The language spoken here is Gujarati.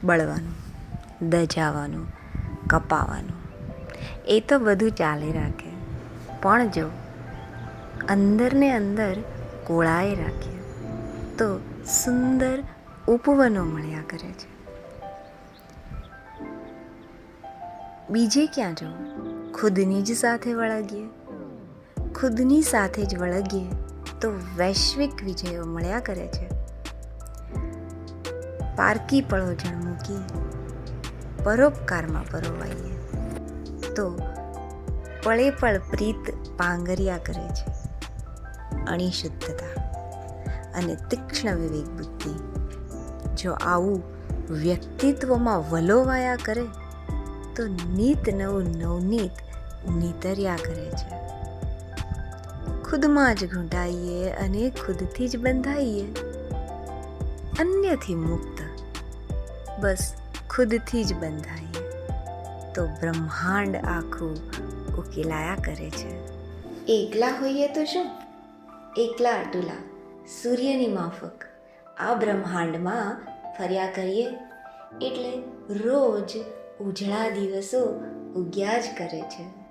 બળવાનું, દજાવાનું, કપાવાનું, એ તો બધું ચાલે રાખે. પણ જો અંદરને અંદર કોળાએ રાખીએ તો સુંદર ઉપવનો મળ્યા કરે છે. બીજે ક્યાં જવું? ખુદની જ સાથે વળગીએ. ખુદની સાથે જ વળગીએ તો વૈશ્વિક વિજયો મળ્યા કરે છે. પારકી પળોજણ મૂકી પરોપકારમાં પરોવાઈએ તો પળે પળ પ્રીત પાંગર્યા કરે છે. અણિશુદ્ધતા અને તીક્ષ્ણ વિવેક બુદ્ધિ જો આવું વ્યક્તિત્વમાં વલોવાયા કરે તો નીત નવું નવનીત નીતર્યા કરે છે. ખુદમાં જ ઘૂંટાઈએ અને ખુદથી જ બંધાઈએ. અન્યથી મુક્ત, બસ ખુદથી જ બંધાઈએ તો બ્રહ્માંડ આખું ઉકેલાયા કરે છે. એકલા હોઈએ તો શું? એકલા અટુલા સૂર્યની માફક આ બ્રહ્માંડમાં ફર્યા કરીએ એટલે રોજ ઉજળા દિવસો ઉગ્યા જ કરે છે.